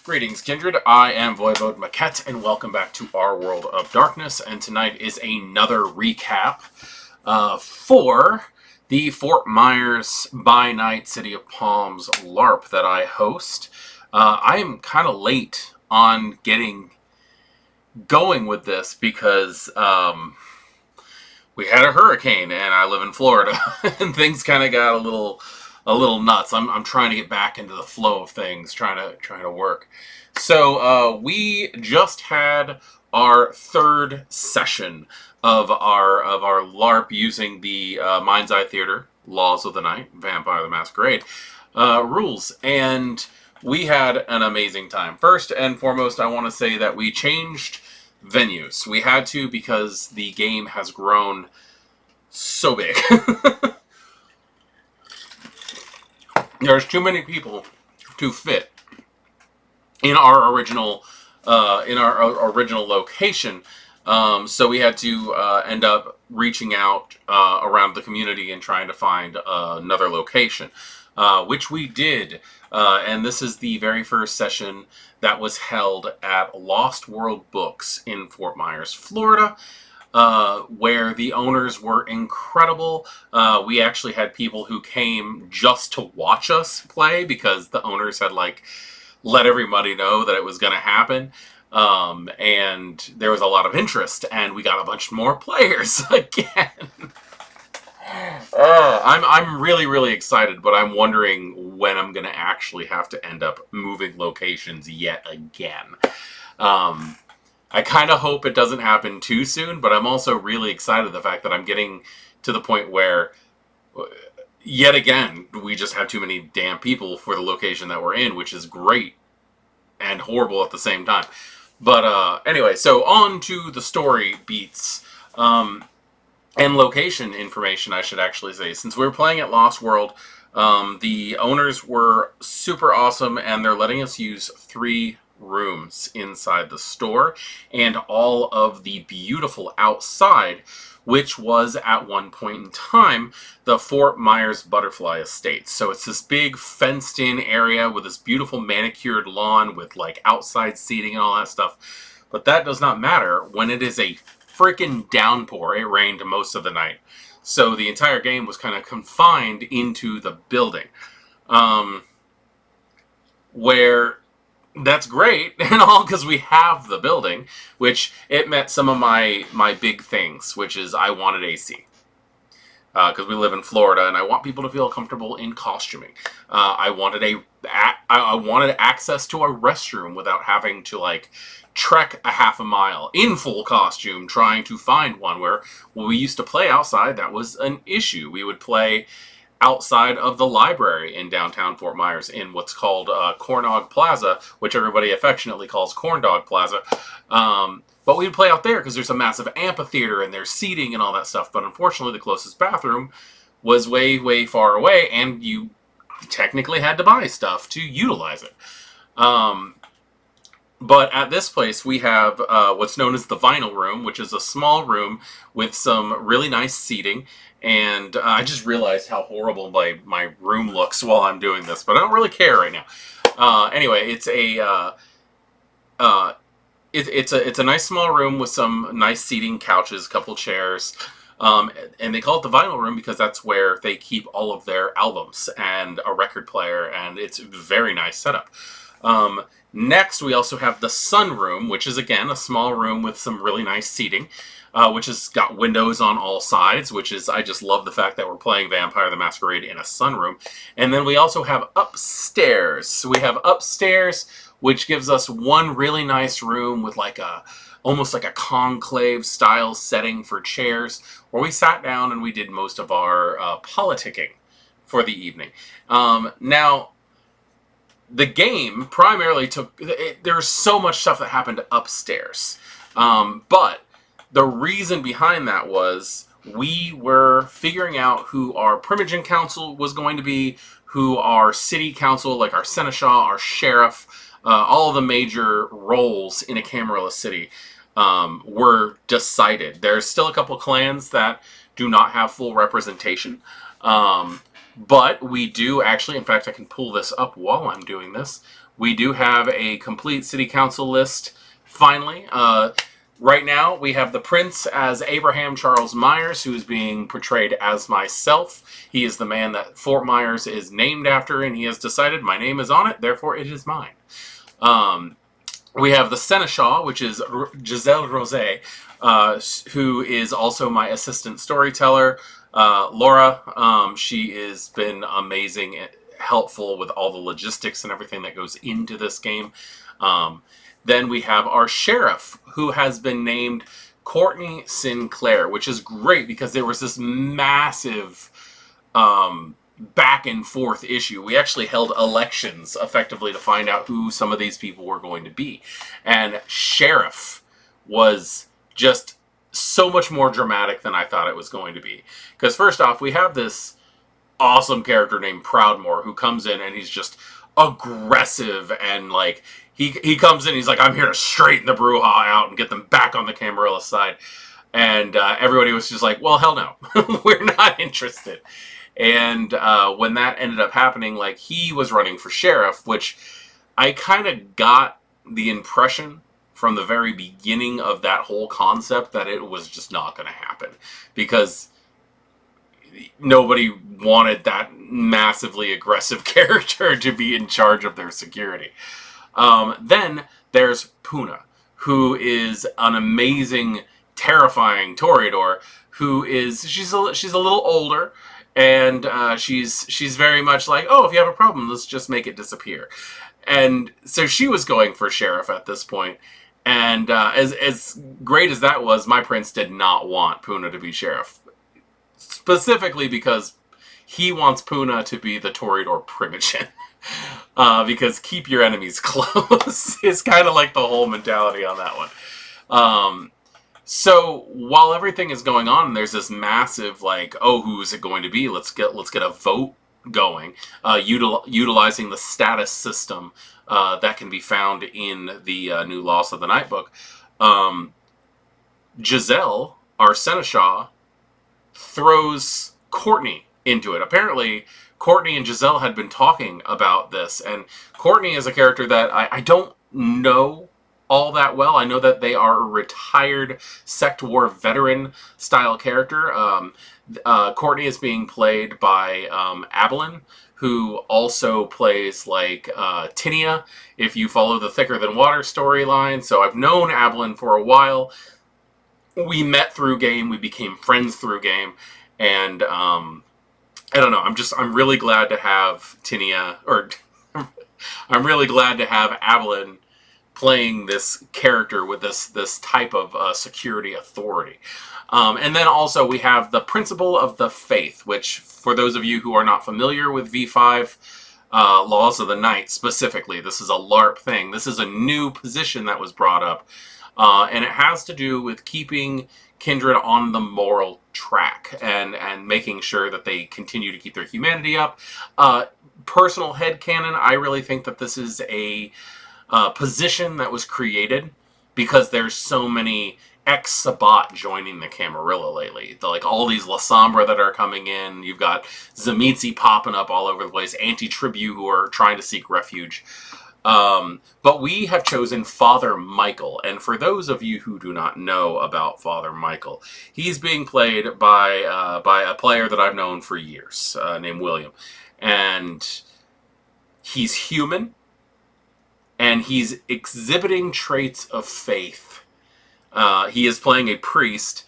Greetings, Kindred. I am Voivode Maquette, and welcome back to our World of Darkness. And tonight is another recap for the Fort Myers by Night City of Palms LARP that I host. I am kind of late on getting going with this because we had a hurricane, and I live in Florida, and things kind of got a little nuts. I'm trying to get back into the flow of things, trying to work. So we just had our third session of our LARP using the Mind's Eye Theater, Laws of the Night, Vampire the Masquerade rules, and we had an amazing time. First and foremost, I want to say that we changed venues. We had to because the game has grown so big. There's too many people to fit in our original location, so we had to end up reaching out around the community and trying to find another location, which we did. And this is the very first session that was held at Lost World Books in Fort Myers, Florida. Where the owners were incredible. We actually had people who came just to watch us play because the owners had let everybody know that it was going to happen. And there was a lot of interest, and we got a bunch more players again. I'm really, really excited, but I'm wondering when I'm going to actually have to end up moving locations yet again. I kind of hope it doesn't happen too soon, but I'm also really excited the fact that I'm getting to the point where, yet again, we just have too many damn people for the location that we're in, which is great and horrible at the same time. But anyway, so on to the story beats and location information, I should actually say. Since we were playing at Lost World, the owners were super awesome, and they're letting us use 3 rooms inside the store and all of the beautiful outside, which was at one point in time the Fort Myers Butterfly Estate. So it's this big fenced in area with this beautiful manicured lawn with outside seating and all that stuff. But that does not matter when it is a freaking downpour. It rained most of the night. So the entire game was kind of confined into the building. Where that's great and all because we have the building, which it met some of my big things, which is I wanted AC. Because we live in Florida, and I want people to feel comfortable in costuming. I wanted access to a restroom without having to trek a half a mile in full costume trying to find one. Where when we used to play outside, that was an issue. We would play outside of the library in downtown Fort Myers in what's called Corndog Plaza, which everybody affectionately calls Corndog Plaza. But we'd play out there because there's a massive amphitheater and there's seating and all that stuff. But unfortunately, the closest bathroom was way, way far away, and you technically had to buy stuff to utilize it. But at this place, we have what's known as the Vinyl Room, which is a small room with some really nice seating. And I just realized how horrible my room looks while I'm doing this, but I don't really care right now. Anyway, it's a nice small room with some nice seating, couches, couple chairs. And they call it the Vinyl Room because that's where they keep all of their albums and a record player, and it's a very nice setup. Next, we also have the sunroom, which is, again, a small room with some really nice seating, which has got windows on all sides, which is, I just love the fact that we're playing Vampire the Masquerade in a sunroom. And then we also have upstairs. So we have upstairs, which gives us one really nice room with like almost like a conclave style setting for chairs, where we sat down and we did most of our politicking for the evening. Now, the game primarily there's so much stuff that happened upstairs. But the reason behind that was we were figuring out who our Primogen Council was going to be, who our City Council, like our Seneschal, our Sheriff, all of the major roles in a Camarilla City were decided. There's still a couple clans that do not have full representation. But we do actually, in fact, I can pull this up while I'm doing this. We do have a complete city council list, finally. Right now, we have the Prince as Abraham Charles Myers, who is being portrayed as myself. He is the man that Fort Myers is named after, and he has decided my name is on it, therefore it is mine. We have the Seneschal, which is Giselle Rosé, who is also my assistant storyteller. Laura, she has been amazing and helpful with all the logistics and everything that goes into this game. Then we have our Sheriff, who has been named Courtney Sinclair, which is great because there was this massive back and forth issue. We actually held elections effectively to find out who some of these people were going to be. And Sheriff was just so much more dramatic than I thought it was going to be. Because first off, we have this awesome character named Proudmoore who comes in and he's just aggressive and like he comes in, he's like, I'm here to straighten the brouhaha out and get them back on the Camarilla side. And everybody was just like, well, hell no. We're not interested. And when that ended up happening, like, he was running for sheriff, which I kind of got the impression from the very beginning of that whole concept that it was just not going to happen. Because nobody wanted that massively aggressive character to be in charge of their security. Then there's Puna, who is an amazing, terrifying Toreador, who is, she's a little older, and she's very much like, oh, if you have a problem, let's just make it disappear. And so she was going for sheriff at this point. And as great as that was, my prince did not want Puna to be sheriff. Specifically because he wants Puna to be the Toreador Primogen. Because keep your enemies close is kind of like the whole mentality on that one. So while everything is going on, there's this massive like, oh, who is it going to be? Let's get a vote going, utilizing the status system that can be found in the new Lost of the Night book. Giselle, our Seneschal, throws Courtney into it. Apparently, Courtney and Giselle had been talking about this, and Courtney is a character that I don't know all that well. I know that they are a retired Sect War veteran style character. Courtney is being played by Abilene, who also plays like Tinia, if you follow the Thicker Than Water storyline. So I've known Abilene for a while. We met through game, we became friends through game, and I don't know, I'm really glad to have Tinia, or I'm really glad to have Abilene playing this character with this type of security authority. And then also we have the Principle of the Faith, which, for those of you who are not familiar with V5 Laws of the Night specifically, this is a LARP thing. This is a new position that was brought up, and it has to do with keeping Kindred on the moral track and making sure that they continue to keep their humanity up. Personal headcanon, I really think that this is a position that was created because there's so many ex-Sabbat joining the Camarilla lately. Like all these La Sombra that are coming in. You've got Zamitzi popping up all over the place. Anti-Tribu who are trying to seek refuge. But we have chosen Father Michael, and for those of you who do not know about Father Michael, he's being played by a player that I've known for years, named William, and he's human, and he's exhibiting traits of faith. He is playing a priest,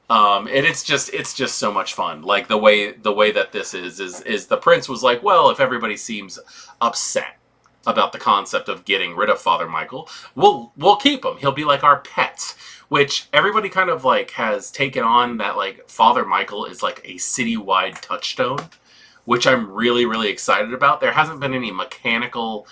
and it's just so much fun. Like the way that this is the prince was like, well, if everybody seems upset about the concept of getting rid of Father Michael, we'll keep him. He'll be like our pet. Which everybody kind of like has taken on, that like Father Michael is like a citywide touchstone, which I'm really, really excited about. There hasn't been any mechanical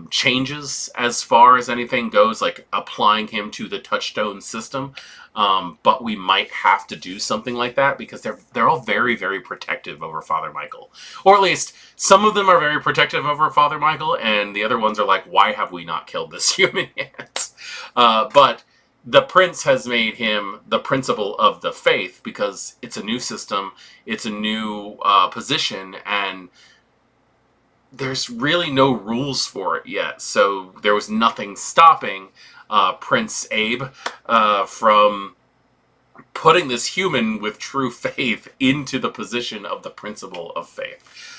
changes as far as anything goes, like applying him to the touchstone system. But we might have to do something like that, because they're all very, very protective over Father Michael. Or at least some of them are very protective over Father Michael, and the other ones are like, why have we not killed this human yet? But the prince has made him the principal of the faith, because it's a new system, it's a new position, and there's really no rules for it yet. So there was nothing stopping Prince Abe from putting this human with true faith into the position of the principal of faith.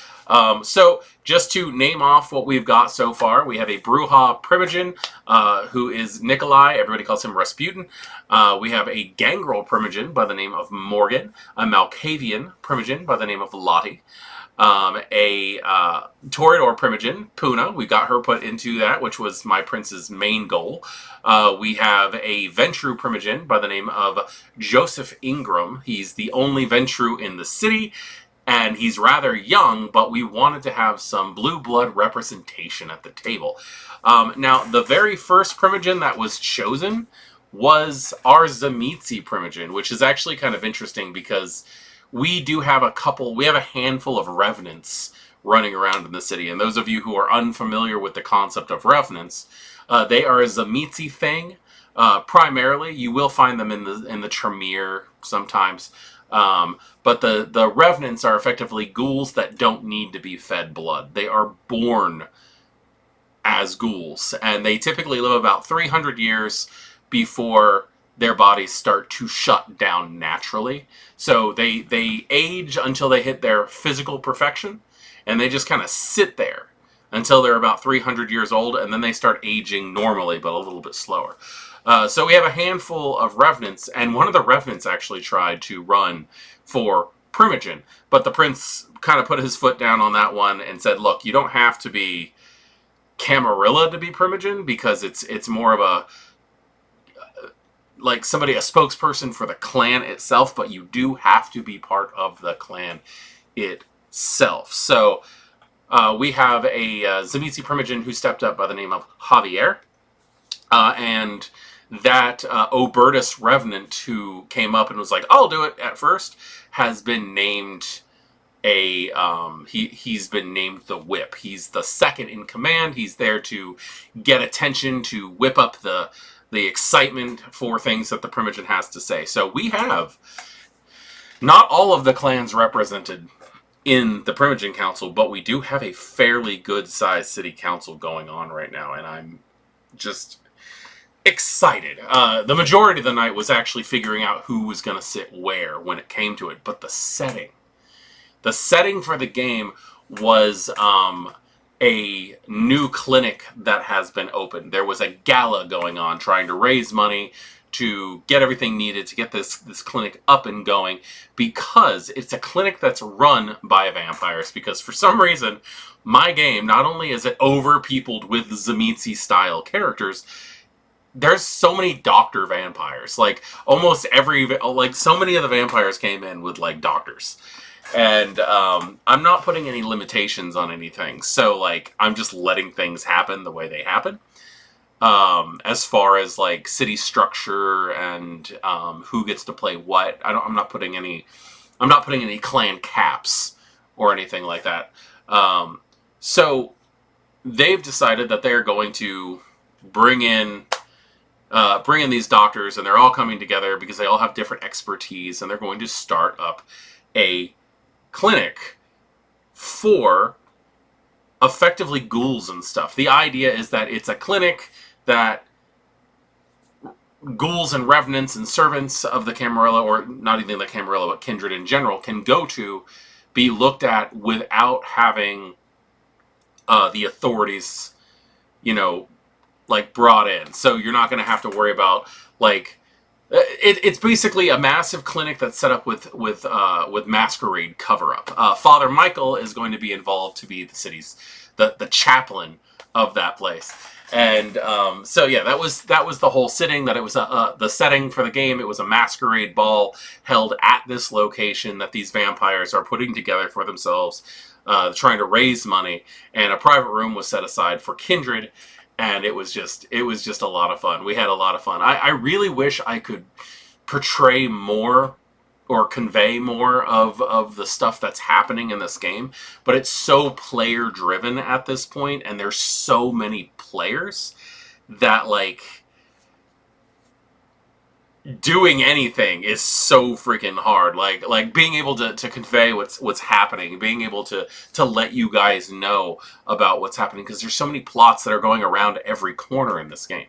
So just to name off what we've got so far, we have a Bruja Primogen, who is Nikolai. Everybody calls him Rasputin. We have a Gangrel Primogen by the name of Morgan, a Malkavian Primogen by the name of Lottie, a Toreador Primogen, Puna. We got her put into that, which was my prince's main goal. We have a Ventru Primogen by the name of Joseph Ingram. He's the only Ventru in the city, and he's rather young, but we wanted to have some blue blood representation at the table. Now, the very first Primogen that was chosen was our Zamitzi Primogen, which is actually kind of interesting, because we do have we have a handful of revenants running around in the city. And those of you who are unfamiliar with the concept of revenants, they are a Zamitzi thing. Primarily, you will find them in the Tremere sometimes. But the revenants are effectively ghouls that don't need to be fed blood. They are born as ghouls, and they typically live about 300 years before their bodies start to shut down naturally. So they age until they hit their physical perfection, and they just kind of sit there until they're about 300 years old, and then they start aging normally, but a little bit slower. So we have a handful of revenants, and one of the revenants actually tried to run for Primogen, but the prince kind of put his foot down on that one and said, look, you don't have to be Camarilla to be Primogen, because it's more of a like somebody, a spokesperson for the clan itself, but you do have to be part of the clan itself. So we have a Zamitzi Primogen who stepped up by the name of Javier, and that Obertus Revenant who came up and was like, I'll do it at first, has been named he's been named the Whip. He's the second in command. He's there to get attention, to whip up the excitement for things that the Primogen has to say. So we have not all of the clans represented in the Primogen Council, but we do have a fairly good-sized city council going on right now, and I'm just excited. The majority of the night was actually figuring out who was going to sit where when it came to it, but the setting for the game was a new clinic that has been opened. There was a gala going on trying to raise money to get everything needed to get this clinic up and going, because it's a clinic that's run by vampires. Because for some reason, my game, not only is it over-peopled with Zamitzi-style characters, there's so many doctor vampires. Like, almost so many of the vampires came in with, like, doctors. And I'm not putting any limitations on anything, so like I'm just letting things happen the way they happen. As far as like city structure and who gets to play what, I'm not putting any clan caps or anything like that. So they've decided that they're going to bring in these doctors, and they're all coming together because they all have different expertise, and they're going to start up a clinic for effectively ghouls and stuff. The idea is that it's a clinic that ghouls and revenants and servants of the Camarilla, or not even the Camarilla, but Kindred in general, can go to, be looked at without having the authorities you know, like brought in. So you're not going to have to worry about like it's basically a massive clinic that's set up with masquerade cover up. Father Michael is going to be involved to be the city's the chaplain of that place. And so yeah, that was the whole sitting. That it was the setting for the game. It was a masquerade ball held at this location that these vampires are putting together for themselves, trying to raise money. And a private room was set aside for Kindred. And it was just a lot of fun. We had a lot of fun. I really wish I could portray more or convey more of the stuff that's happening in this game, but it's so player driven at this point, and there's so many players that like doing anything is so freaking hard. Like being able to convey what's happening, being able to let you guys know about what's happening, because there's so many plots that are going around every corner in this game.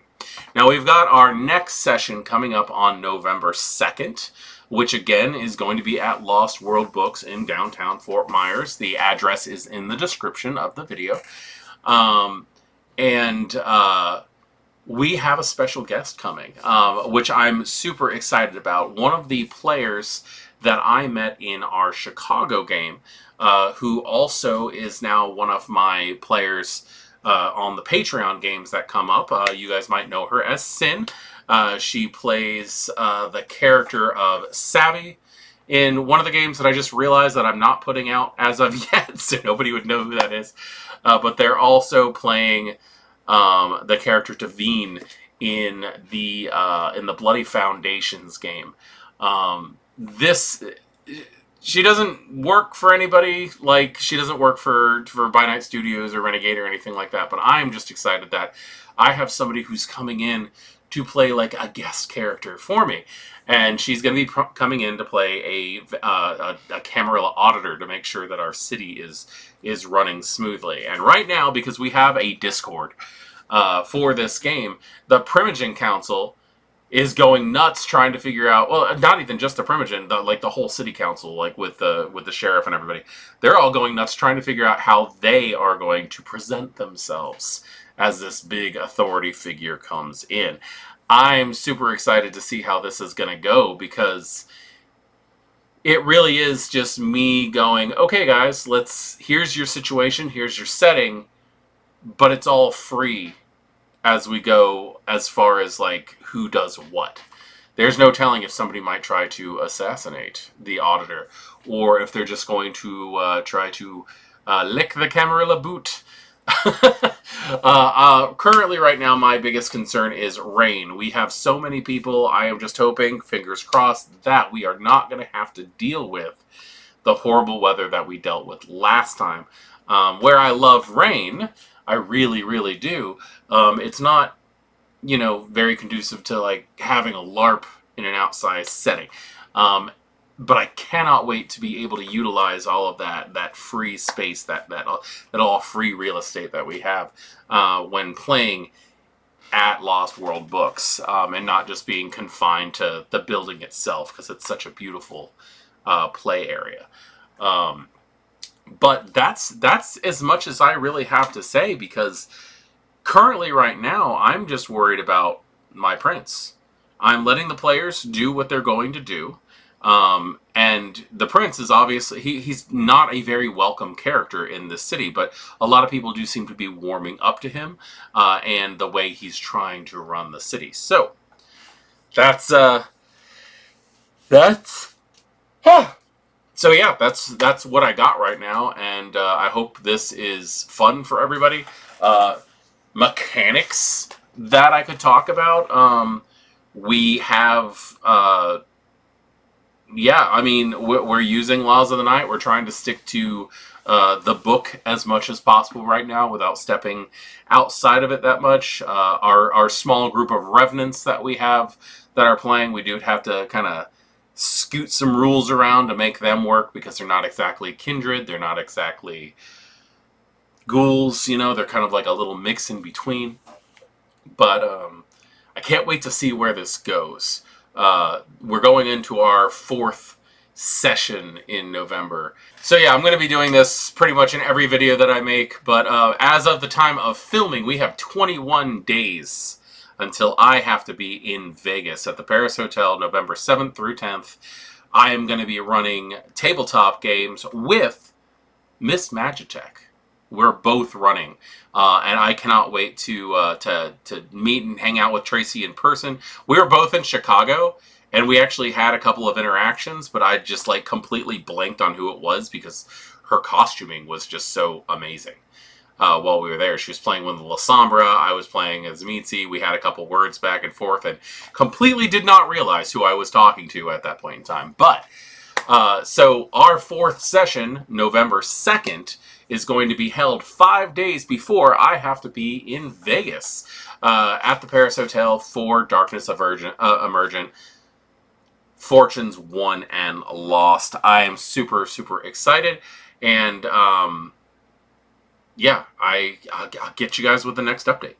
Now we've got our next session coming up on November 2nd, which again is going to be at Lost World Books in downtown Fort Myers. The address is in the description of the video. We have a special guest coming, which I'm super excited about. One of the players that I met in our Chicago game, who also is now one of my players on the Patreon games that come up. You guys might know her as Sin. She plays the character of Savvy in one of the games that I just realized that I'm not putting out as of yet, so nobody would know who that is. But they're also playing the character Devine in the Bloody Foundations game. She doesn't work for anybody. Like, she doesn't work for By Night Studios or Renegade or anything like that. But I'm just excited that I have somebody who's coming in to play like a guest character for me. And she's going to be coming in to play a Camarilla auditor to make sure that our city is running smoothly. And right now, because we have a Discord for this game, the Primogen Council is going nuts trying to figure out, well, not even just the Primogen, the whole city council, like with the sheriff and everybody. They're all going nuts trying to figure out how they are going to present themselves as this big authority figure comes in. I'm super excited to see how this is going to go, because it really is just me going, okay, guys, here's your situation, here's your setting, but it's all free as we go as far as, like, who does what. There's no telling if somebody might try to assassinate the auditor, or if they're just going to try to lick the Camarilla boot. Currently, right now, my biggest concern is rain. We have so many people. I am just hoping, fingers crossed, that we are not going to have to deal with the horrible weather that we dealt with last time. Where I love rain, I really, really do. It's not, very conducive to like having a LARP in an outside setting. But I cannot wait to be able to utilize all of that free space, that all free real estate that we have when playing at Lost World Books, and not just being confined to the building itself, because it's such a beautiful play area. But that's as much as I really have to say, because currently right now I'm just worried about my prince. I'm letting the players do what they're going to do. And the prince is obviously, he's not a very welcome character in this city, but a lot of people do seem to be warming up to him, and the way he's trying to run the city. So, that's what I got right now, and I hope this is fun for everybody. Mechanics that I could talk about, we have, we're using Laws of the Night. We're trying to stick to the book as much as possible right now without stepping outside of it that much. Our small group of revenants that we have that are playing, we do have to kind of scoot some rules around to make them work, because they're not exactly kindred. They're not exactly ghouls, they're kind of like a little mix in between. But I can't wait to see where this goes. We're going into our 4th session in November. So yeah, I'm going to be doing this pretty much in every video that I make, but as of the time of filming, we have 21 days until I have to be in Vegas at the Paris Hotel, November 7th through 10th. I am going to be running tabletop games with Miss Magitech. We're both running, and I cannot wait to meet and hang out with Tracy in person. We were both in Chicago, and we actually had a couple of interactions, but I just like completely blanked on who it was because her costuming was just so amazing. While we were there, she was playing with La Sombra, I was playing as Mitzi. We had a couple words back and forth, and completely did not realize who I was talking to at that point in time. But so our 4th session, November 2nd, is going to be held 5 days before I have to be in Vegas at the Paris Hotel for Darkness Emergent. Fortunes Won and Lost. I am super, super excited, and yeah, I'll get you guys with the next update.